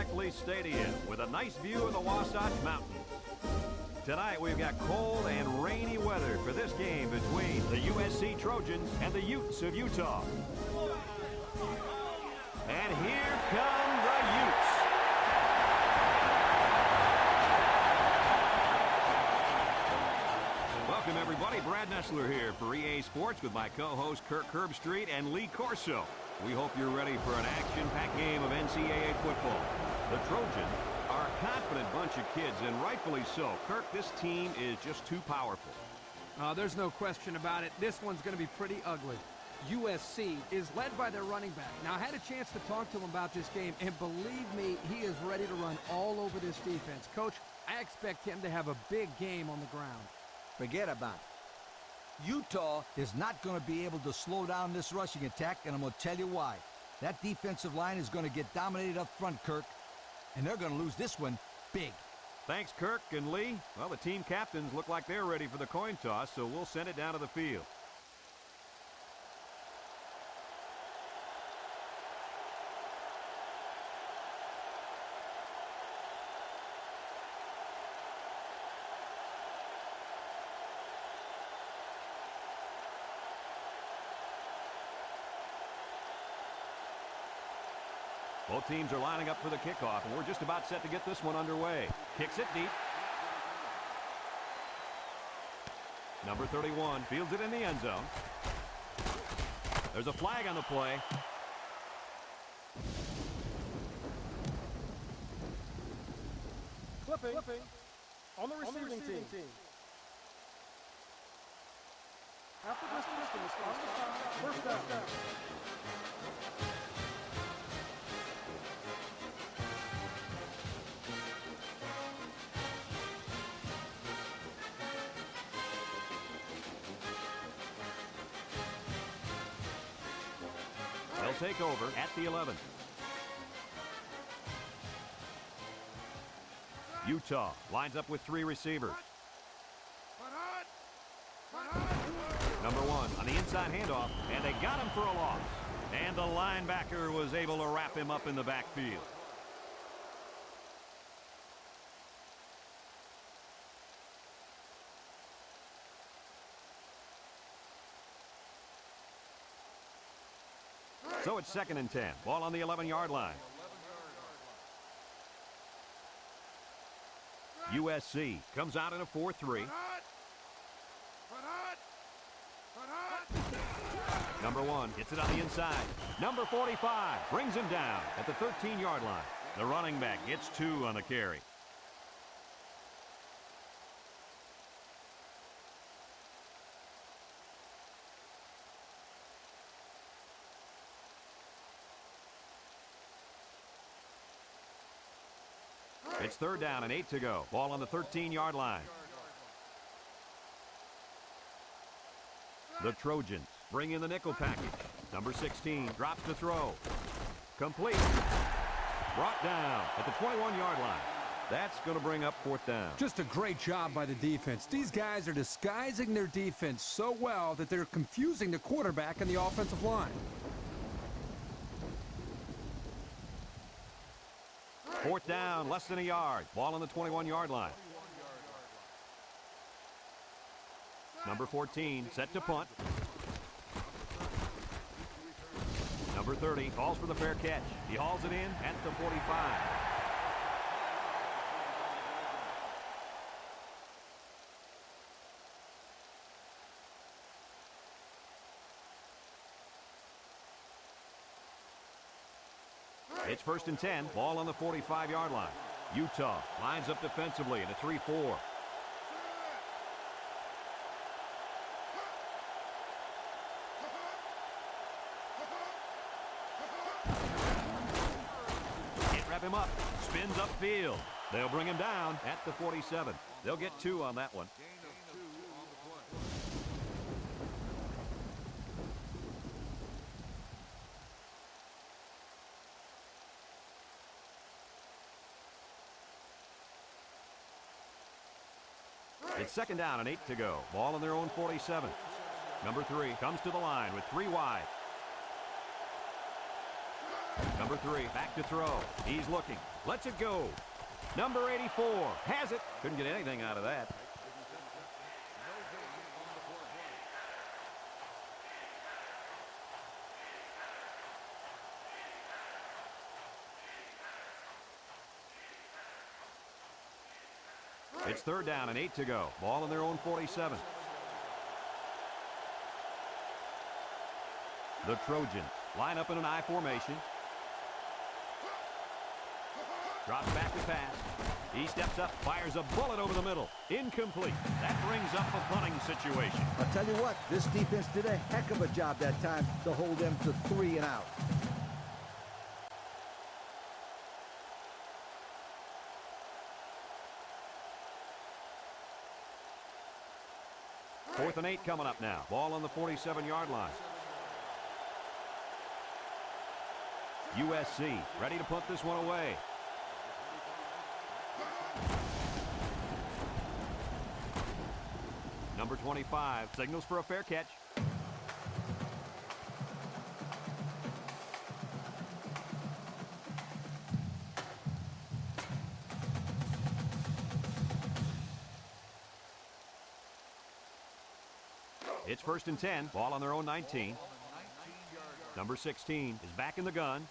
Beckley Stadium with a nice view of the Wasatch Mountains. Tonight we've got cold and rainy weather for this game between the USC Trojans and the Utes of Utah. And here come the Utes. Welcome everybody, Brad Nessler here for EA Sports with my co-host Kirk Herbstreit and Lee Corso. We hope you're ready for an action-packed game of NCAA football. The Trojans are a confident bunch of kids, and rightfully so. Kirk, this team is just too powerful. There's no question about it. This one's going to be pretty ugly. USC is led by their running back. Now, I had a chance to talk to him about this game, and believe me, he is ready to run all over this defense. Coach, I expect him to have a big game on the ground. Forget about it. Utah is not going to be able to slow down this rushing attack, and I'm going to tell you why. That defensive line is going to get dominated up front, Kirk, and they're going to lose this one big. Thanks, Kirk and Lee. Well, the team captains look like they're ready for the coin toss, so we'll send it down to the field. Both teams are lining up for the kickoff, and we're just about set to get this one underway. Kicks it deep. Number 31 fields it in the end zone. There's a flag on the play. Flipping on the receiving team. After this distance, first down. They'll take over at the 11. Utah lines up with 3 receivers. Number 1 on the inside handoff, and they got him for a loss. And the linebacker was able to wrap him up in the backfield. So it's 2nd and 10. Ball on the 11-yard line. USC comes out in a 4-3. Number 1 hits it on the inside. Number 45 brings him down at the 13-yard line. The running back gets 2 on the carry. It's 3rd down and 8 to go. Ball on the 13-yard line. The Trojans bring in the nickel package. Number 16 drops to throw. Complete. Brought down at the 21-yard line. That's going to bring up 4th down. Just a great job by the defense. These guys are disguising their defense so well that they're confusing the quarterback and the offensive line. 4th down, less than a yard. Ball on the 21-yard line. Number 14 set to punt. Number 30 calls for the fair catch. He hauls it in at the 45. It's 1st and 10. Ball on the 45-yard line. Utah lines up defensively in a 3-4. Wrap him up. Spins upfield. They'll bring him down at the 47. They'll get 2 on that one. It's 2nd down and 8 to go. Ball on their own 47. Number 3 comes to the line with 3 wide. Number 3, back to throw. He's looking. Lets it go. Number 84 has it. Couldn't get anything out of that. It's 3rd down and 8 to go. Ball in their own 47. The Trojans line up in an I formation. Drops back to pass. He steps up, fires a bullet over the middle. Incomplete. That brings up a punting situation. I'll tell you what, this defense did a heck of a job that time to hold them to 3 and out. Fourth and 8 coming up now. Ball on the 47-yard line. USC ready to punt this one away. Number 25 signals for a fair catch. It's 1st and 10. Ball on their own 19. Number 16 is back in the gun.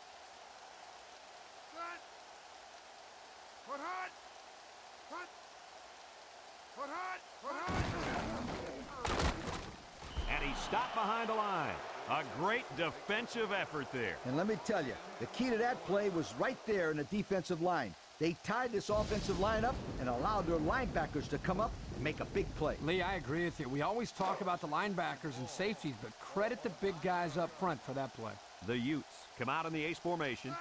And he stopped behind the line. A great defensive effort there. And let me tell you, the key to that play was right there in the defensive line. They tied this offensive line up and allowed their linebackers to come up and make a big play. Lee, I agree with you. We always talk about the linebackers and safeties, but credit the big guys up front for that play. The Utes come out in the ace formation.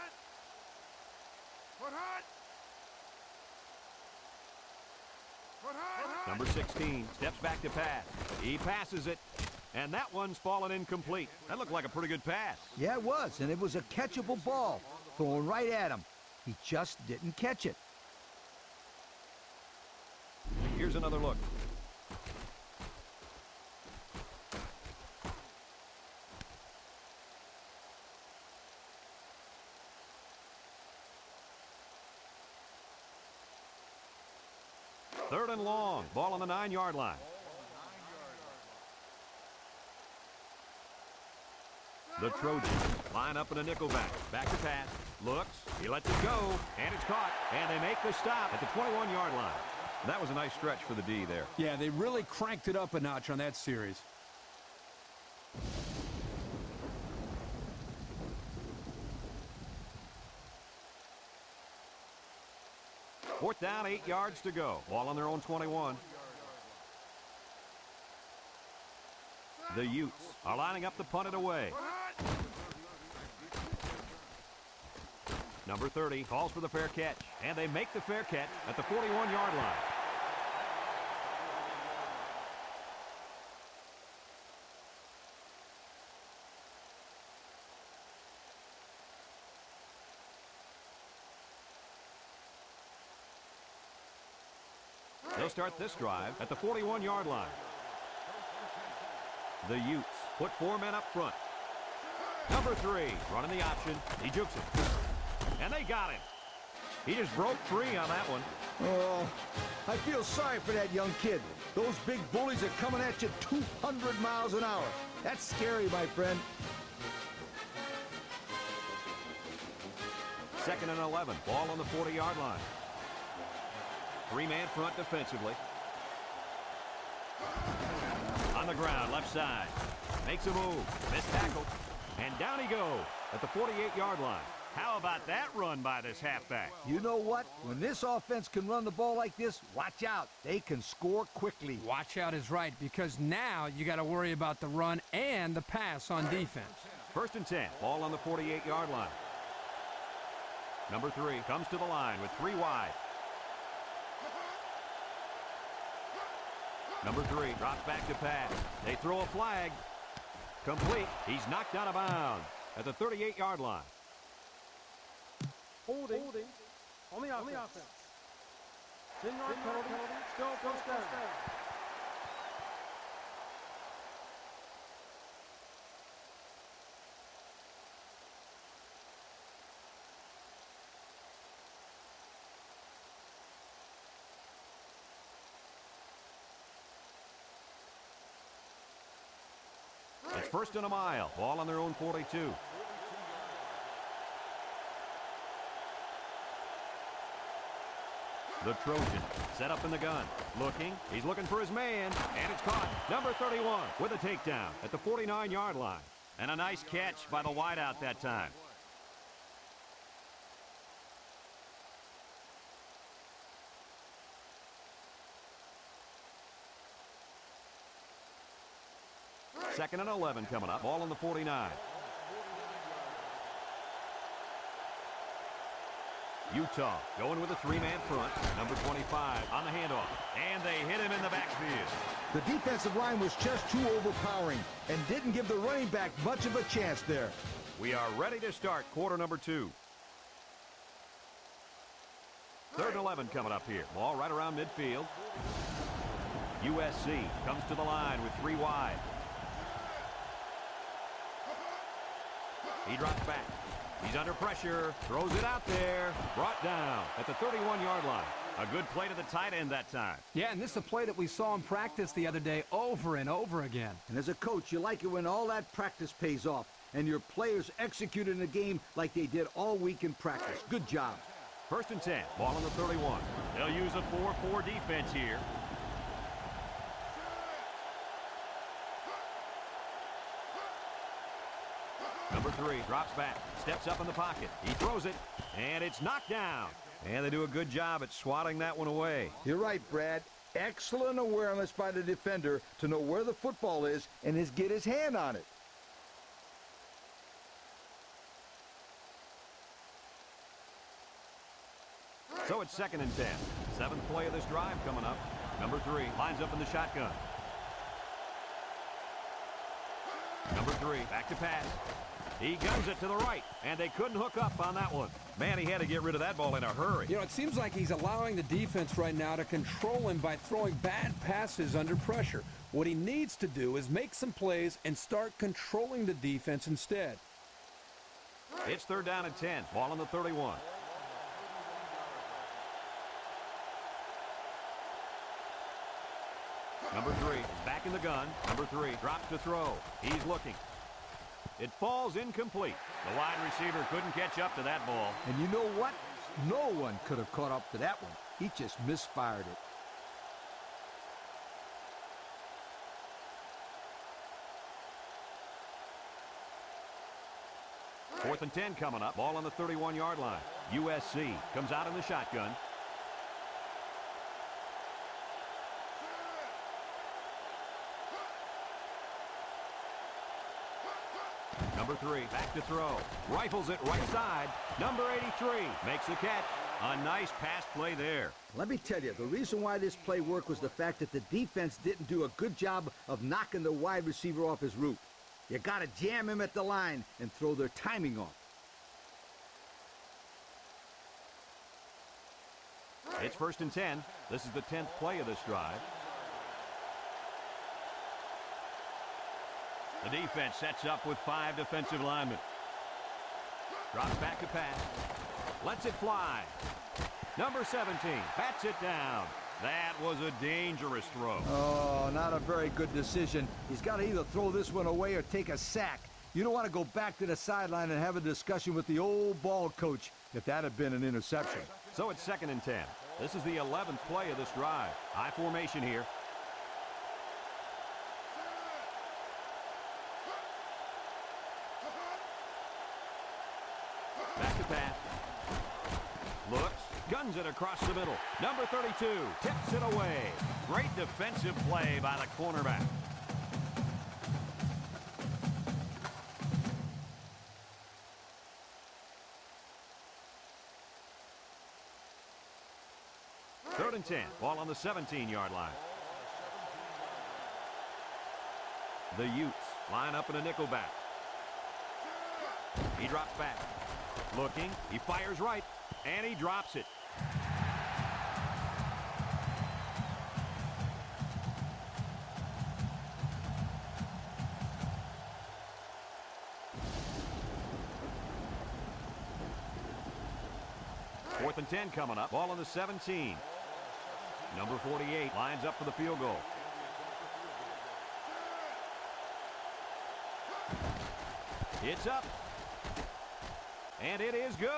Number 16 steps back to pass. He passes it, and that one's fallen incomplete. That looked like a pretty good pass. Yeah, it was, and it was a catchable ball thrown right at him. He just didn't catch it. Here's another look. Third and long. Ball on the 9-yard line. The Trojans line up in a nickelback. Back to pass. Looks. He lets it go. And it's caught. And they make the stop at the 21-yard line. That was a nice stretch for the D there. Yeah, they really cranked it up a notch on that series. Fourth down, 8 yards to go. Ball on their own 21. The Utes are lining up to punt it away. Number 30 calls for the fair catch, and they make the fair catch at the 41-yard line. They'll start this drive at the 41-yard line. The Utes put 4 men up front. Number 3 running the option. He jukes it. And they got him. He just broke free on that one. Oh, I feel sorry for that young kid. Those big bullies are coming at you 200 miles an hour. That's scary, my friend. 2nd and 11. Ball on the 40-yard line. 3-man front defensively. On the ground, left side. Makes a move. Missed tackle. And down he goes at the 48-yard line. How about that run by this halfback? You know what? When this offense can run the ball like this, watch out. They can score quickly. Watch out is right, because now you got to worry about the run and the pass on defense. 1st and 10. Ball on the 48-yard line. Number 3 comes to the line with 3 wide. Number 3 drops back to pass. They throw a flag. Complete. He's knocked out of bounds at the 38-yard line. Holding on the offense. 10-yard penalty. Still first down. first and a mile. Ball on their own 42. The Trojan set up in the gun. Looking. He's looking for his man. And it's caught. Number 31 with a takedown at the 49-yard line. And a nice catch by the wideout that time. Second and 11 coming up. Ball on the 49. Utah going with a three-man front. Number 25 on the handoff. And they hit him in the backfield. The defensive line was just too overpowering and didn't give the running back much of a chance there. We are ready to start quarter number 2. Third and 11 coming up here. Ball right around midfield. USC comes to the line with 3 wide. He drops back. He's under pressure. Throws it out there. Brought down at the 31-yard line. A good play to the tight end that time. Yeah, and this is a play that we saw in practice the other day over and over again. And as a coach, you like it when all that practice pays off and your players execute in the game like they did all week in practice. Good job. First and 10. Ball on the 31. They'll use a 4-4 defense here. Number 3 drops back, steps up in the pocket. He throws it, and it's knocked down. And they do a good job at swatting that one away. You're right, Brad. Excellent awareness by the defender to know where the football is and get his hand on it. So it's second and 10. 7th play of this drive coming up. Number 3 lines up in the shotgun. Number 3 back to pass. He guns it to the right, and they couldn't hook up on that one. Man, he had to get rid of that ball in a hurry. You know, it seems like he's allowing the defense right now to control him by throwing bad passes under pressure. What he needs to do is make some plays and start controlling the defense instead. It's third down and 10. Ball on the 31. Number 3 back in the gun. Number 3 drops to throw. He's looking. It falls incomplete. The wide receiver couldn't catch up to that ball. And you know what? No one could have caught up to that one. He just misfired it. Fourth and 10 coming up. Ball on the 31-yard line. USC comes out in the shotgun. Number 3 back to throw. Rifles it right side. Number 83 makes the catch. A nice pass play there. Let me tell you, the reason why this play worked was the fact that the defense didn't do a good job of knocking the wide receiver off his route. You got to jam him at the line and throw their timing off. It's first and 10. This is the 10th play of this drive. The defense sets up with 5 defensive linemen. Drops back to pass. Lets it fly. Number 17 bats it down. That was a dangerous throw. Oh, not a very good decision. He's got to either throw this one away or take a sack. You don't want to go back to the sideline and have a discussion with the old ball coach if that had been an interception. So it's second and 10. This is the 11th play of this drive. High formation here. Back to pass. Looks, guns it across the middle. Number 32 tips it away. Great defensive play by the cornerback. Third and 10. Ball on the 17-yard line. The Utes line up in a nickel back. He drops back. Looking. He fires right. And he drops it. Fourth and 10 coming up. Ball on the 17. Number 48 lines up for the field goal. It's up. And it is good.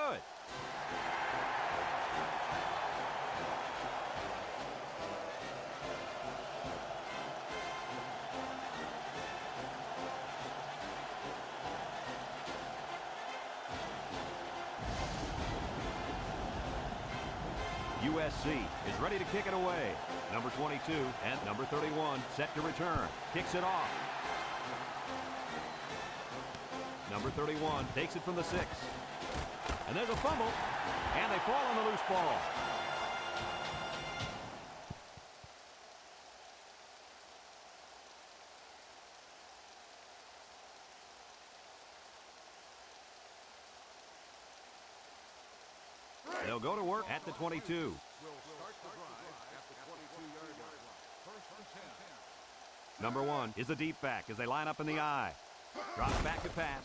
USC is ready to kick it away. Number 22 and number 31 set to return. Kicks it off. Number 31 takes it from the 6. And there's a fumble. And they fall on the loose ball. They'll go to work at the 22. Number 1 is a deep back as they line up in the I. Drops back to pass.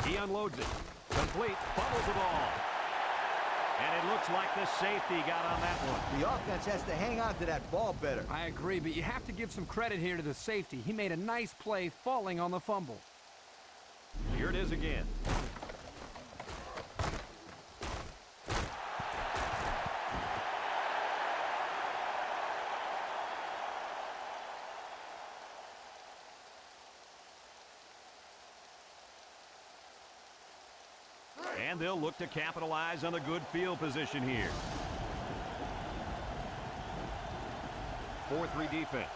He unloads it. Complete. Fumbles the ball. And it looks like the safety got on that one. The offense has to hang on to that ball better. I agree, but you have to give some credit here to the safety. He made a nice play falling on the fumble. Here it is again. And they'll look to capitalize on the good field position here. 4-3 defense.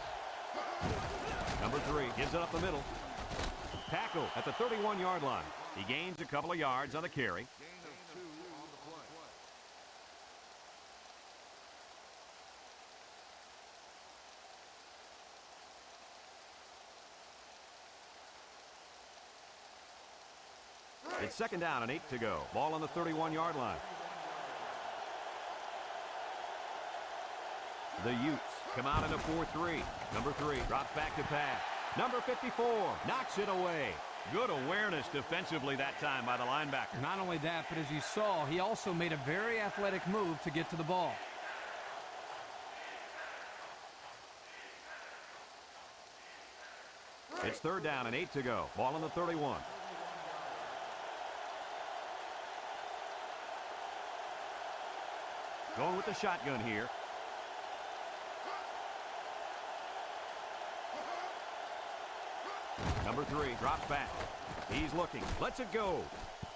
Number 3 gives it up the middle. Tackle at the 31-yard line. He gains a couple of yards on the carry. It's 2nd down and 8 to go. Ball on the 31-yard line. The Utes come out in a 4-3. Number 3 drops back to pass. Number 54 knocks it away. Good awareness defensively that time by the linebacker. Not only that, but as you saw, he also made a very athletic move to get to the ball. It's 3rd down and 8 to go. Ball on the 31. Going with the shotgun here. Number 3 drops back. He's looking. Lets it go.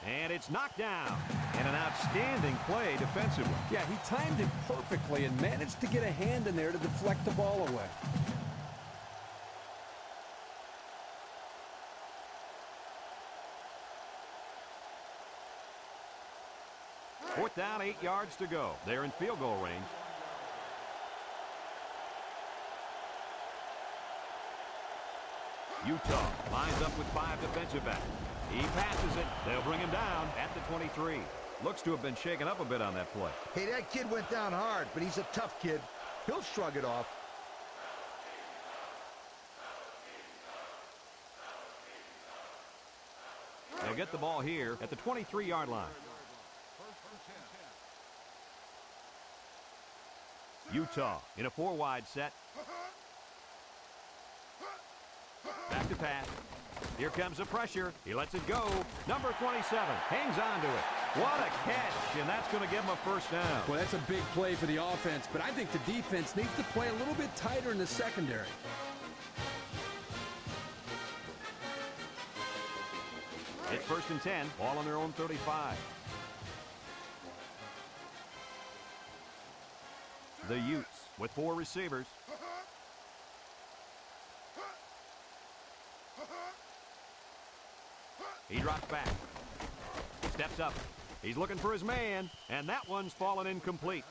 And it's knocked down. And an outstanding play defensively. Yeah, he timed it perfectly and managed to get a hand in there to deflect the ball away. Fourth down, 8 yards to go. They're in field goal range. Utah lines up with 5 defensive backs. He passes it. They'll bring him down at the 23. Looks to have been shaken up a bit on that play. Hey, that kid went down hard, but he's a tough kid. He'll shrug it off. They'll get the ball here at the 23-yard line. Utah in a 4-wide set. Back to pass. Here comes the pressure. He lets it go. Number 27 hangs on to it. What a catch, and that's going to give him a first down. Well, that's a big play for the offense, but I think the defense needs to play a little bit tighter in the secondary. It's 1st and 10. Ball on their own 35. The Utes with 4 receivers. He drops back. Steps up. He's looking for his man, and that one's fallen incomplete.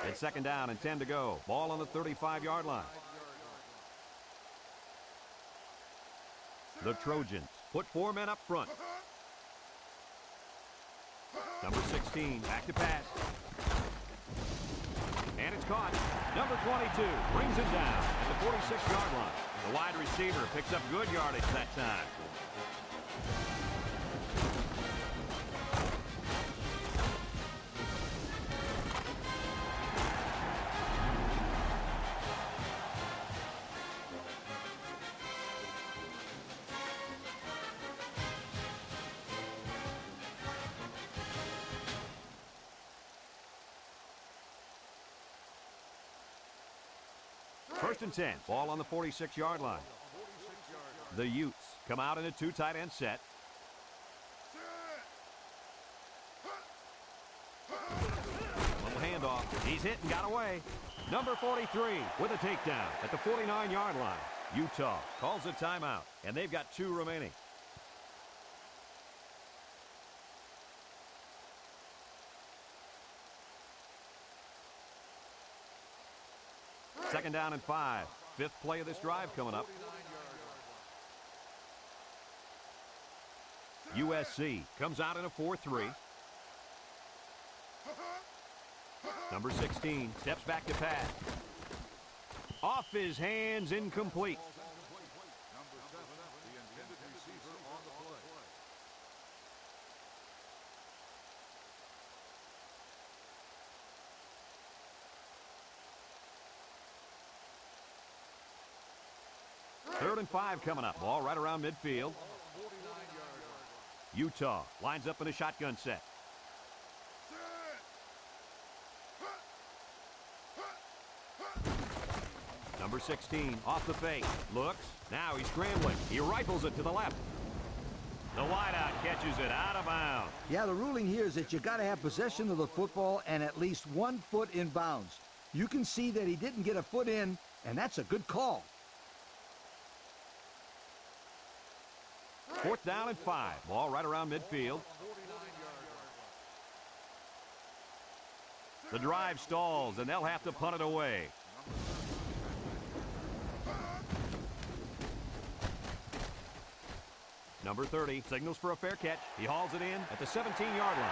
It's 2nd down and 10 to go. Ball on the 35-yard line. The Trojans put 4 men up front. Number 16, back to pass. And it's caught. Number 22 brings it down at the 46-yard line. The wide receiver picks up good yardage that time. First and 10. Ball on the 46-yard line. The Utes come out in a two tight end set. Little handoff. He's hit and got away. Number 43 with a takedown at the 49-yard line. Utah calls a timeout, and they've got 2 remaining. Second down and 5. 5th play of this drive coming up. USC comes out in a 4-3. Number 16 steps back to pass. Off his hands, incomplete. Number 7, the intended receiver on the play. Third and 5 coming up. Ball right around midfield. Utah lines up in a shotgun set. Number 16 off the fake. Looks. Now he's scrambling. He rifles it to the left. The wideout catches it out of bounds. Yeah, the ruling here is that you got to have possession of the football and at least 1 foot in bounds. You can see that he didn't get a foot in, and that's a good call. Fourth down and 5. Ball right around midfield. The drive stalls, and they'll have to punt it away. Number 30 signals for a fair catch. He hauls it in at the 17-yard line.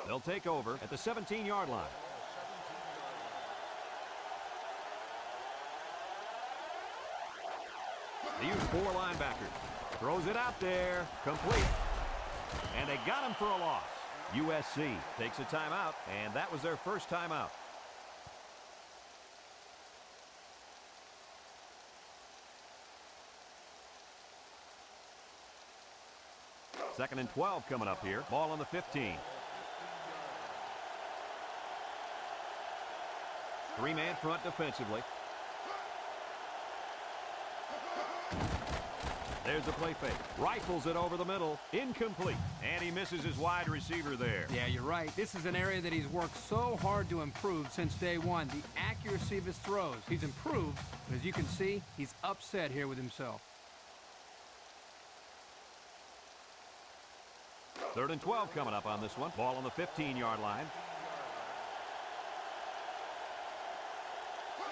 They'll take over at the 17-yard line. They use 4 linebackers. Throws it out there. Complete. And they got him for a loss. USC takes a timeout, and that was their first timeout. Second and 12 coming up here. Ball on the 15. 3-man front defensively. There's the play fake. Rifles it over the middle. Incomplete. And he misses his wide receiver there. Yeah, you're right. This is an area that he's worked so hard to improve since day one. The accuracy of his throws. He's improved, but as you can see, he's upset here with himself. Third and 12 coming up on this one. Ball on the 15-yard line.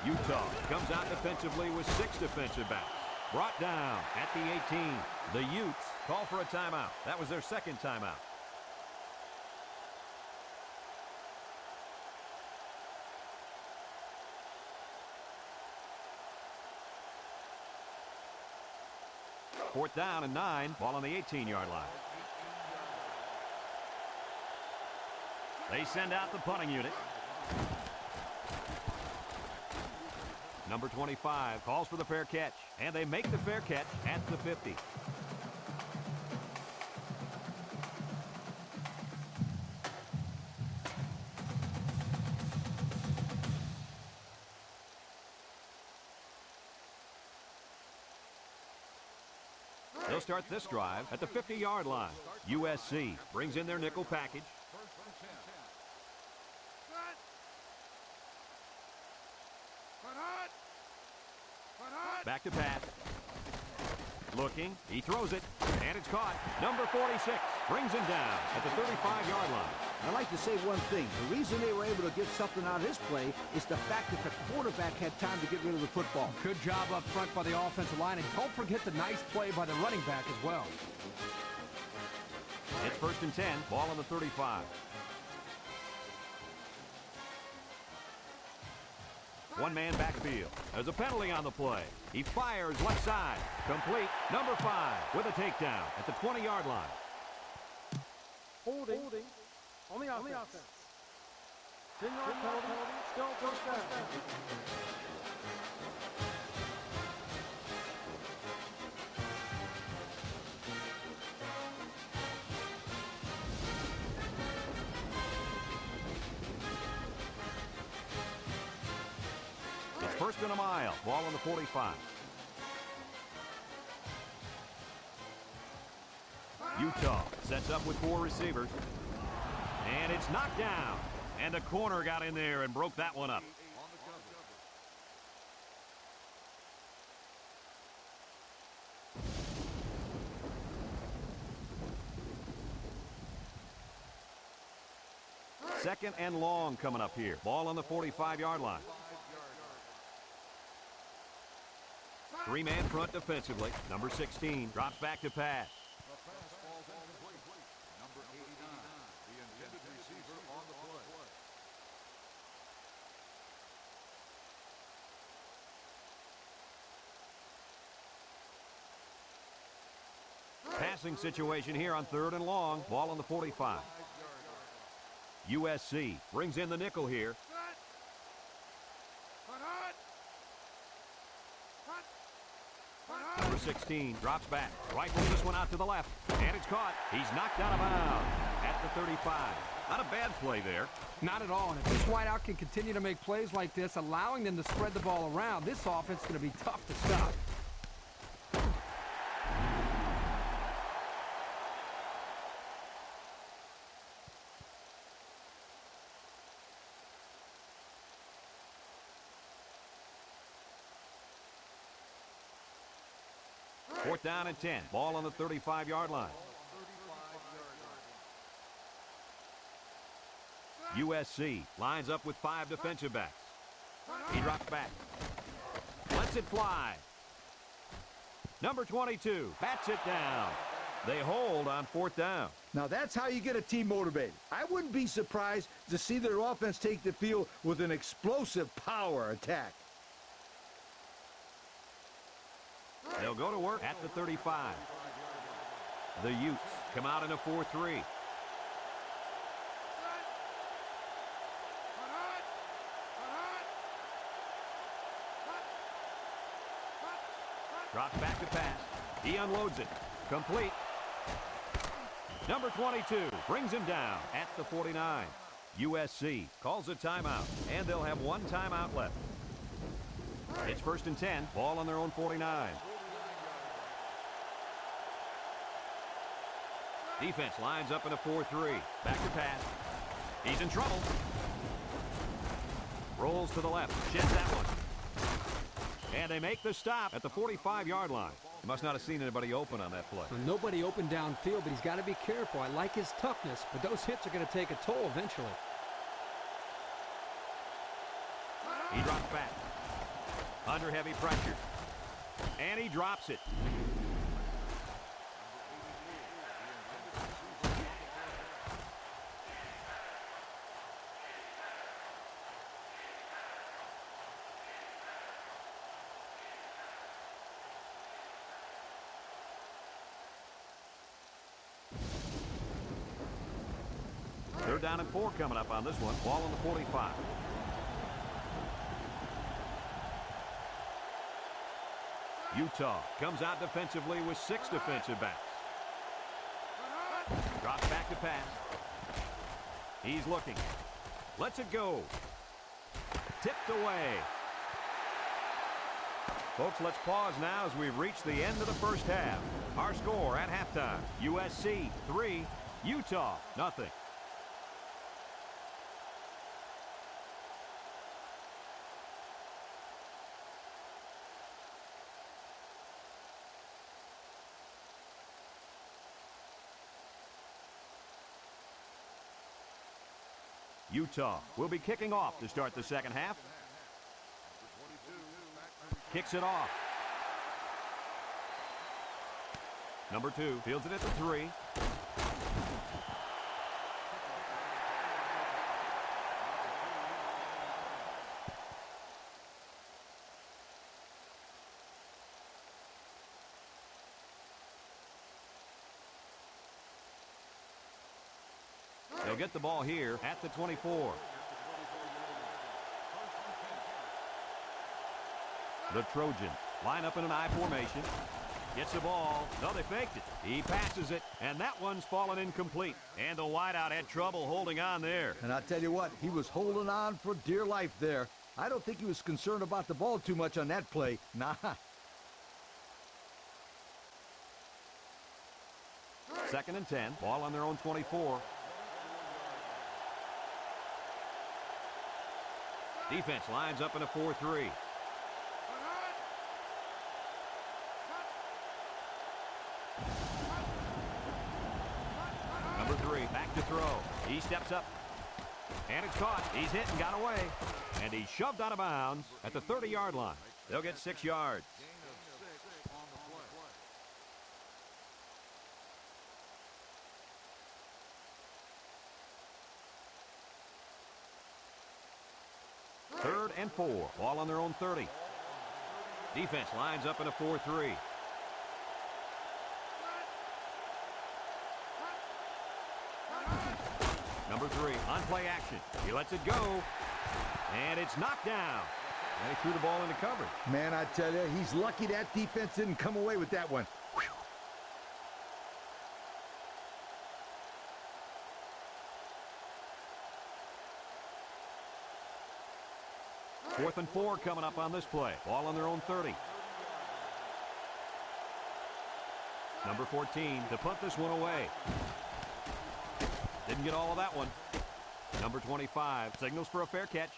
Utah comes out defensively with 6 defensive backs. Brought down at the 18. The Utes call for a timeout. That was their second timeout. Fourth down and 9. Ball on the 18-yard line. They send out the punting unit. Number 25 calls for the fair catch, and they make the fair catch at the 50. They'll start this drive at the 50-yard line. USC brings in their nickel package. Back to pass. Looking. He throws it. And it's caught. Number 46 brings him down at the 35-yard line. I'd like to say one thing. The reason they were able to get something out of this play is the fact that the quarterback had time to get rid of the football. Good job up front by the offensive line, and don't forget the nice play by the running back as well. It's first and 10. Ball on the 35. One-man backfield. There's a penalty on the play. He fires left side. Complete. Number 5 with a takedown at the 20-yard line. Holding on the offense. 10-yard penalty. Still first down. First and a mile. Ball on the 45. Utah sets up with 4 receivers. And it's knocked down. And the corner got in there and broke that one up. Second and long coming up here. Ball on the 45-yard line. 3-man front defensively. Number 16 drops back to pass. The pass falls incomplete. Number 89, the intended receiver on the play. Passing situation here on 3rd and long. Ball on the 45. USC brings in the nickel here. Number 16 drops back. Rifles this one out to the left. And it's caught. He's knocked out of bounds at the 35. Not a bad play there. Not at all. And if this wideout can continue to make plays like this, allowing them to spread the ball around, this offense is going to be tough to stop. Fourth down and 10. Ball on the 35-yard line. USC lines up with 5 defensive backs. He drops back. Lets it fly. Number 22 bats it down. They hold on 4th down. Now that's how you get a team motivated. I wouldn't be surprised to see their offense take the field with an explosive power attack. They'll go to work at the 35. The Utes come out in a 4-3. Drops back to pass. He unloads it. Complete. Number 22 brings him down at the 49. USC calls a timeout, and they'll have 1 timeout left. It's 1st and 10. Ball on their own 49. Defense lines up in a 4-3. Back to pass. He's in trouble. Rolls to the left. Sheds that one. And they make the stop at the 45-yard line. He must not have seen anybody open on that play. Well, nobody open downfield, but he's got to be careful. I like his toughness, but those hits are going to take a toll eventually. He drops back. Under heavy pressure. And he drops it. Third down and 4 coming up on this one. Ball on the 45. Utah comes out defensively with 6 defensive backs. Drops back to pass. He's looking. Lets it go. Tipped away. Folks, let's pause now as we've reached the end of the first half. Our score at halftime, USC 3, Utah nothing. Utah will be kicking off to start the second half. Kicks it off. Number 2 fields it at the 3. They'll get the ball here at the 24. The Trojans line up in an I formation. Gets the ball. No, they faked it. He passes it, and that one's fallen incomplete. And the wideout had trouble holding on there. And I tell you what, he was holding on for dear life there. I don't think he was concerned about the ball too much on that play. Nah. Second and 10. Ball on their own 24. Defense lines up in a 4-3. Number 3, back to throw. He steps up. And it's caught. He's hit and got away. And he's shoved out of bounds at the 30-yard line. They'll get 6 yards. Third and 4. Ball on their own 30. Defense lines up in a 4-3. Number 3, on play action. He lets it go. And it's knocked down. And he threw the ball into coverage. Man, I tell you, he's lucky that defense didn't come away with that one. Whew. Fourth and 4 coming up on this play. Ball on their own 30. Number 14 to punt this one away. Didn't get all of that one. Number 25 signals for a fair catch.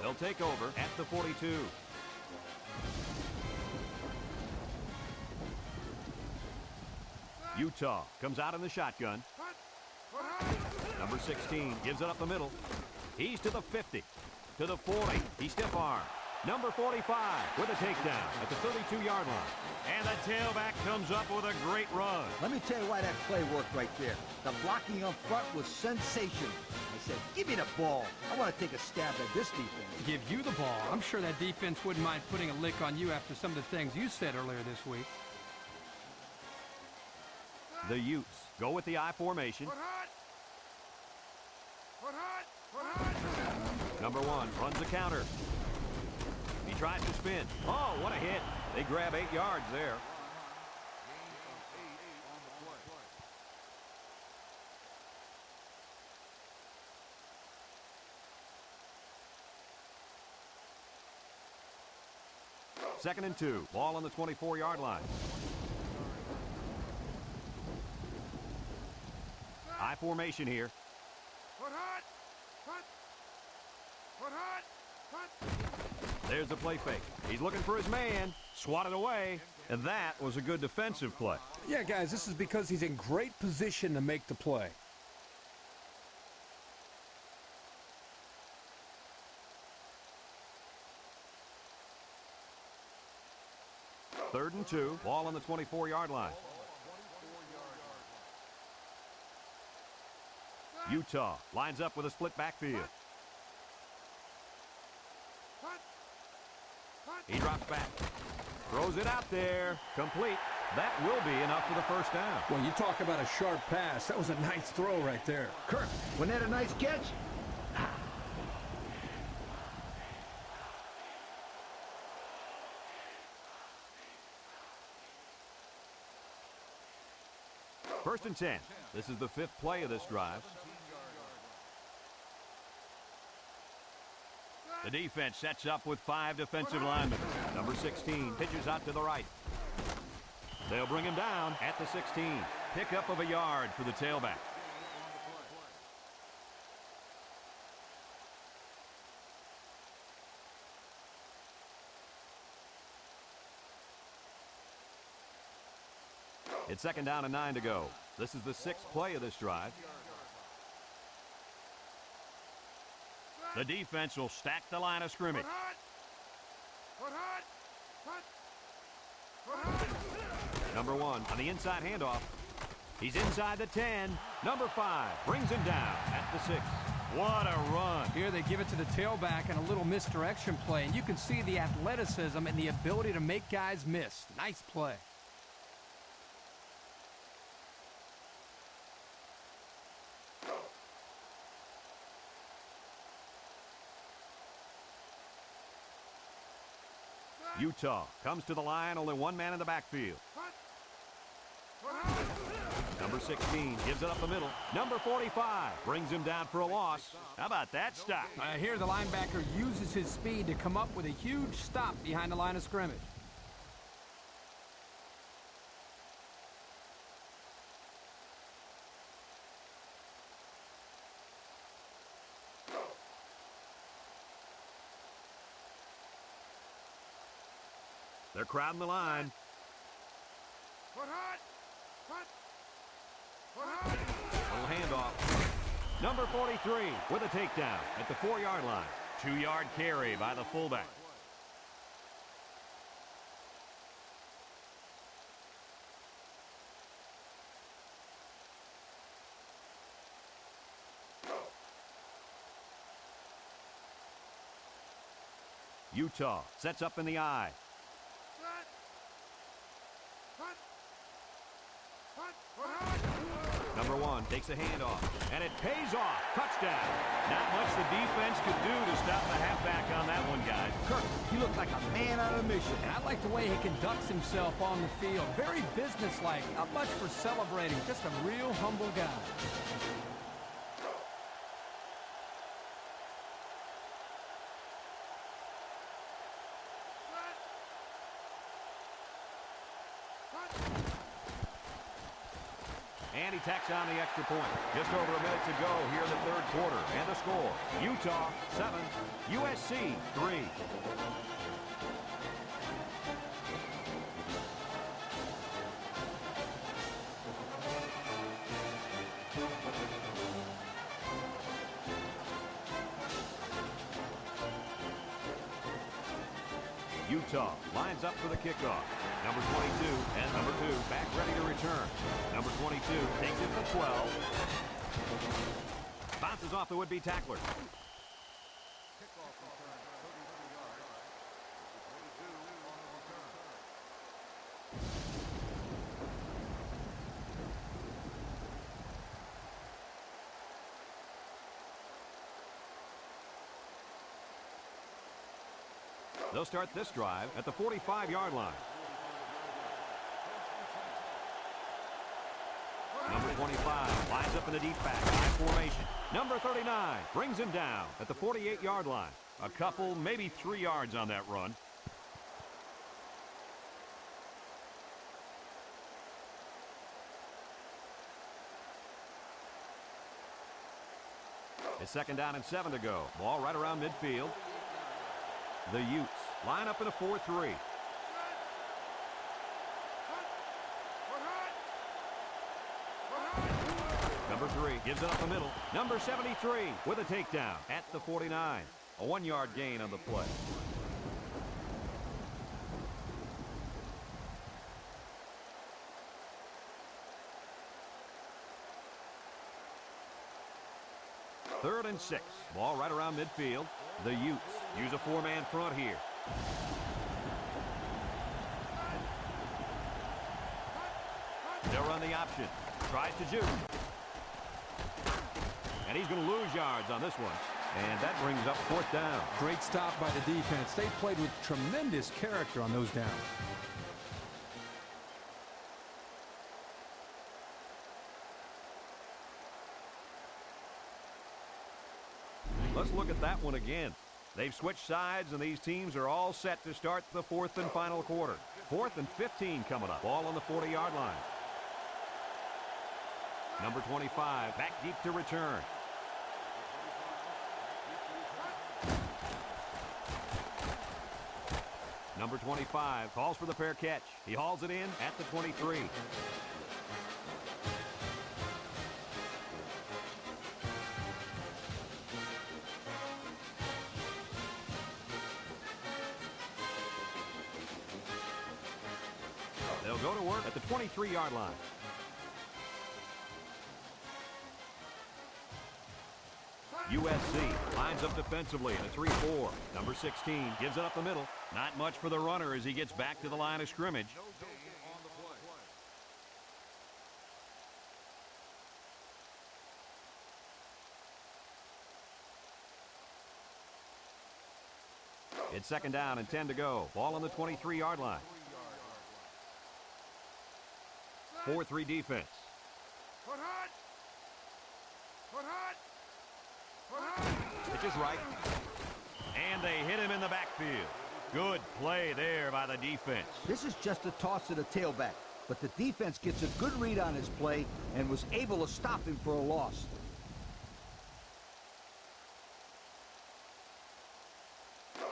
They'll take over at the 42. Utah comes out in the shotgun. Number 16 gives it up the middle. He's to the 50, to the 40. He stiff arm. Number 45 with a takedown at the 32-yard line. And the tailback comes up with a great run. Let me tell you why that play worked right there. The blocking up front was sensational. I said, give me the ball. I want to take a stab at this defense. Give you the ball. I'm sure that defense wouldn't mind putting a lick on you after some of the things you said earlier this week. The Utes go with the I formation. Number 1 runs the counter. He tries to spin. Oh, what a hit. They grab 8 yards there. Second and 2. Ball on the 24-yard line. I formation here. There's the play fake. He's looking for his man. Swatted away. And that was a good defensive play. Yeah, guys, this is because he's in great position to make the play. Third and 2. Ball on the 24-yard line. Utah lines up with a split backfield. He drops back. Throws it out there. Complete. That will be enough for the first down. Well, you talk about a sharp pass. That was a nice throw right there. Kirk, wasn't that a nice catch? First and 10. This is the 5th play of this drive. The defense sets up with 5 defensive linemen. Number 16 pitches out to the right. They'll bring him down at the 16. Pickup of a yard for the tailback. It's second down and 9 to go. This is the 6th play of this drive. The defense will stack the line of scrimmage. Number 1 on the inside handoff. He's inside the 10. Number 5 brings him down at the 6. What a run. Here they give it to the tailback and a little misdirection play. And you can see the athleticism and the ability to make guys miss. Nice play. Utah comes to the line, only one man in the backfield. Number 16 gives it up the middle. Number 45 brings him down for a loss. How about that stop? Here the linebacker uses his speed to come up with a huge stop behind the line of scrimmage. They're crowding the line. Little handoff. Number 43 with a takedown at the 4-yard line. 2-yard carry by the fullback. Utah sets up in the I. Number 1 takes a handoff, and it pays off. Touchdown. Not much the defense could do to stop the halfback on that one, guys. Kirk, he looked like a man on a mission. And I like the way he conducts himself on the field. Very businesslike. Not much for celebrating. Just a real humble guy. And he tacks on the extra point. Just over a minute to go here in the third quarter. And the score, Utah 7, USC 3. Utah lines up for the kickoff. Number 22 and number 2 back ready to return. Number 22 takes it for 12. Bounces off the would-be tackler. Kickoff return, 33 yards. 22 on the return. They'll start this drive at the 45-yard line. Number 25 lines up in the deep back, high formation. Number 39 brings him down at the 48-yard line. A couple, maybe 3 yards on that run. It's 2nd down and 7 to go. Ball right around midfield. The Utes line up in a 4-3. Number 3 gives it up the middle. Number 73 with a takedown at the 49. A 1-yard gain on the play. Third and 6. Ball right around midfield. The Utes use a 4-man front here. They'll run the option. Tries to juke. And he's going to lose yards on this one. And that brings up 4th down. Great stop by the defense. They played with tremendous character on those downs. Let's look at that one again. They've switched sides, and these teams are all set to start the 4th and final quarter. 4th and 15 coming up. Ball on the 40-yard line. Number 25 back deep to return. Number 25 calls for the fair catch. He hauls it in at the 23. They'll go to work at the 23-yard line. USC lines up defensively in a 3-4. Number 16 gives it up the middle. Not much for the runner as he gets back to the line of scrimmage. No gain on the play. It's second down and 10 to go. Ball on the 23-yard line. 4-3 defense. Pitches right. And they hit him in the backfield. Good play there by the defense. This is just a toss to the tailback, but the defense gets a good read on his play and was able to stop him for a loss.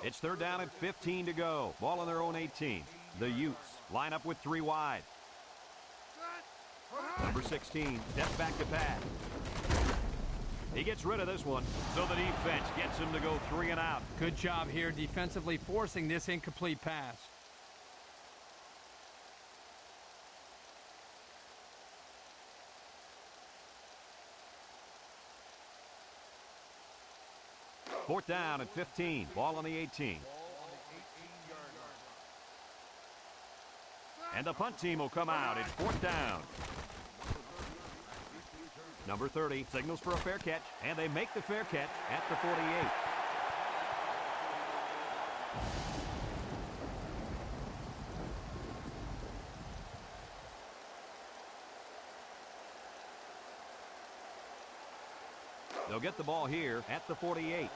It's third down and 15 to go. Ball on their own 18. The Utes line up with 3 wide. Number 16 steps back to pass. He gets rid of this one, so the defense gets him to go 3 and out. Good job here defensively forcing this incomplete pass. Fourth down and 15. Ball on the 18. And the punt team will come out. It's fourth down. Number 30 signals for a fair catch, and they make the fair catch at the 48. They'll get the ball here at the 48.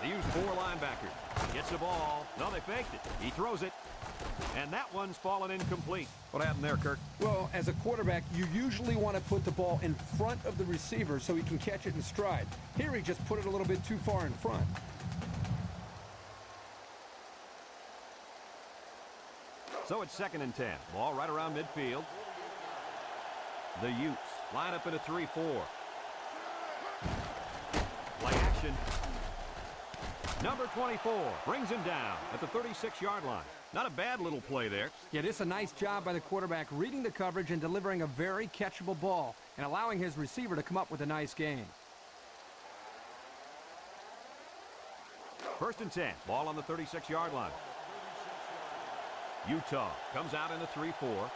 They use 4 linebackers. Gets the ball. No, they faked it. He throws it. And that one's fallen incomplete. What happened there, Kirk? Well, as a quarterback, you usually want to put the ball in front of the receiver so he can catch it in stride. Here he just put it a little bit too far in front. So it's second and 10. Ball right around midfield. The Utes line up in a 3-4. Play action. Number 24 brings him down at the 36-yard line. Not a bad little play there. Yeah, this is a nice job by the quarterback reading the coverage and delivering a very catchable ball and allowing his receiver to come up with a nice gain. First and 10. Ball on the 36-yard line. Utah comes out in a 3-4.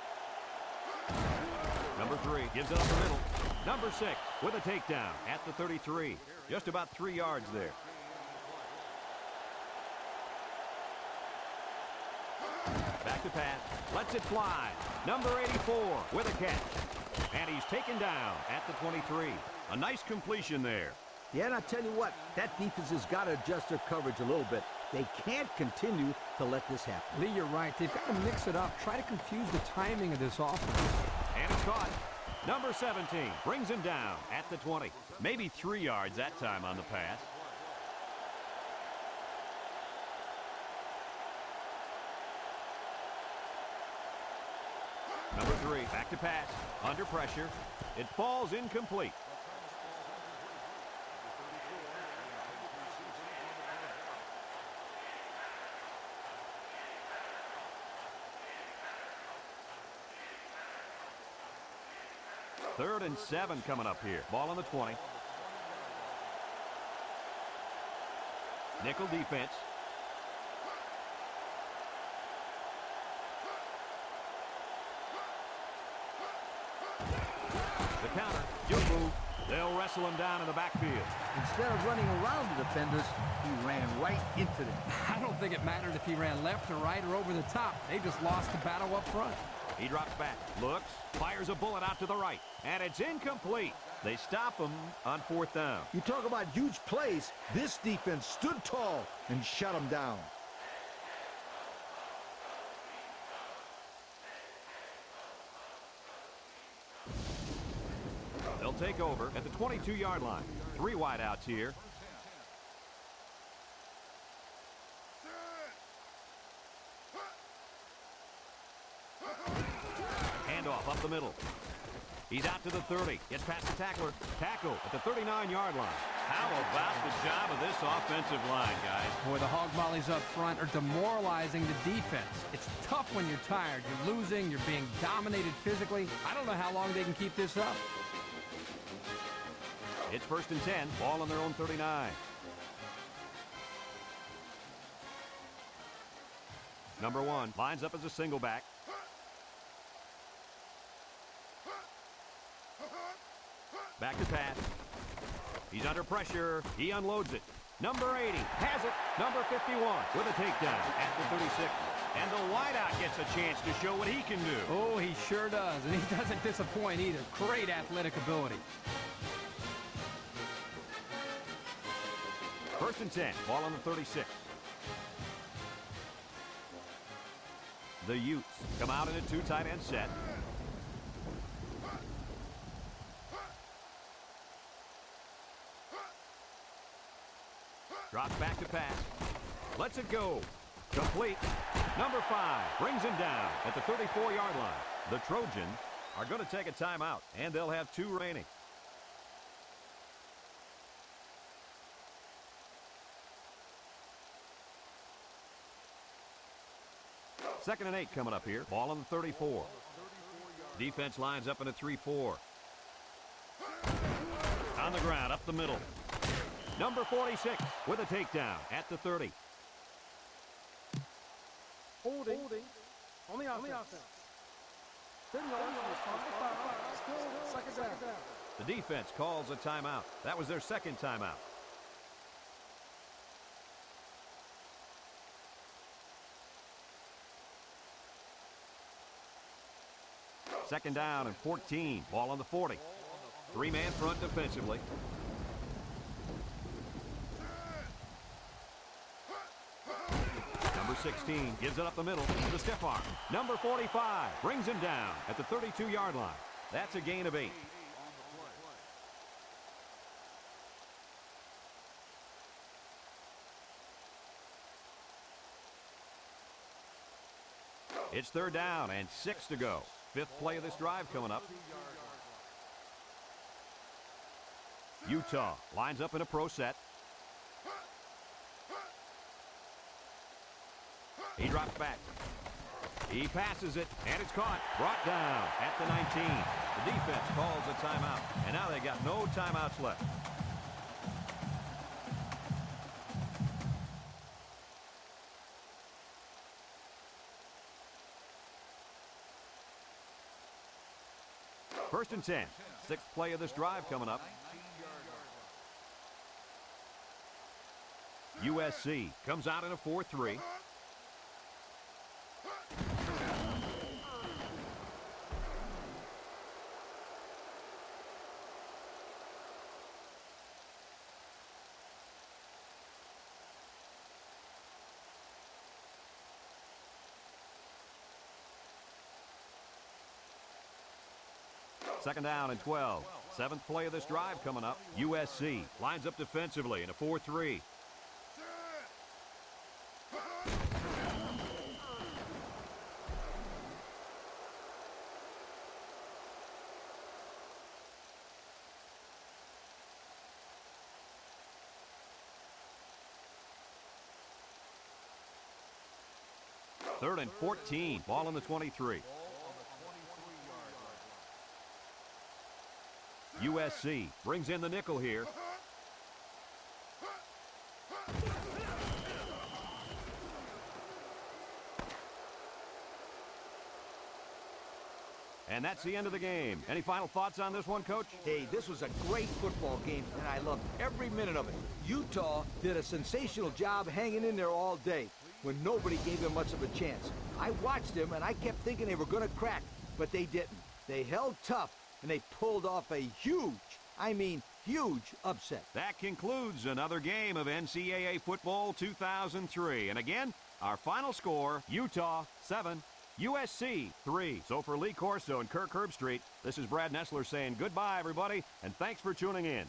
Number 3 gives it up the middle. Number 6 with a takedown at the 33. Just about 3 yards there. Back to pass. Lets it fly. Number 84 with a catch. And he's taken down at the 23. A nice completion there. Yeah, and I tell you what, that defense has got to adjust their coverage a little bit. They can't continue to let this happen. Lee, you're right. They've got to mix it up. Try to confuse the timing of this offense. And it's caught. Number 17 brings him down at the 20. Maybe 3 yards that time on the pass. Number 3, back to pass. Under pressure. It falls incomplete. Third and 7 coming up here. Ball on the 20. Nickel defense. The counter. Jubu. They'll wrestle him down in the backfield. Instead of running around the defenders, he ran right into them. I don't think it mattered if he ran left or right or over the top. They just lost the battle up front. He drops back, looks, fires a bullet out to the right, and it's incomplete. They stop him on fourth down. You talk about huge plays. This defense stood tall and shut him down. They'll take over at the 22-yard line. 3 wideouts here. Handoff up the middle. He's out to the 30. Gets past the tackler. Tackle at the 39-yard line. How about the job of this offensive line, guys? Boy, the hog mollies up front are demoralizing the defense. It's tough when you're tired. You're losing. You're being dominated physically. I don't know how long they can keep this up. It's first and 10. Ball on their own 39. Number 1 lines up as a single back. Back to pass. He's under pressure. He unloads it. Number 80 has it. Number 51 with a takedown at the 36. And the wideout gets a chance to show what he can do. Oh, he sure does, and he doesn't disappoint either. Great athletic ability. First and 10, ball on the 36. The Utes come out in a two tight end set. Drops back to pass. Lets it go. Complete. Number 5 brings him down at the 34-yard line. The Trojans are going to take a timeout, and they'll have 2 remaining. Second and 8 coming up here. Ball on the 34. Defense lines up in a 3-4. On the ground, up the middle. Number 46 with a takedown at the 30. Holding on the offense. Didn't know still second down. The defense calls a timeout. That was their second timeout. Second down and 14. Ball on the 40. 3-man front defensively. Number 16 gives it up the middle. The stiff arm. Number 45 brings him down at the 32-yard line. That's a gain of 8. It's third down and 6 to go. 5th play of this drive coming up. Utah lines up in a pro set. He drops back. He passes it, and it's caught. Brought down at the 19. The defense calls a timeout, and now they got no timeouts left. First and 10. 6th play of this drive coming up. USC comes out in a 4-3. Second down and 12. 7th play of this drive coming up. USC lines up defensively in a 4-3. Third and 14. Ball on the 23. USC brings in the nickel here. And that's the end of the game. Any final thoughts on this one, Coach? Hey, this was a great football game, and I loved every minute of it. Utah did a sensational job hanging in there all day when nobody gave them much of a chance. I watched them, and I kept thinking they were going to crack, but they didn't. They held tough, and they pulled off a huge upset. That concludes another game of NCAA Football 2003. And again, our final score, Utah 7, USC 3. So for Lee Corso and Kirk Herbstreit, this is Brad Nessler saying goodbye, everybody, and thanks for tuning in.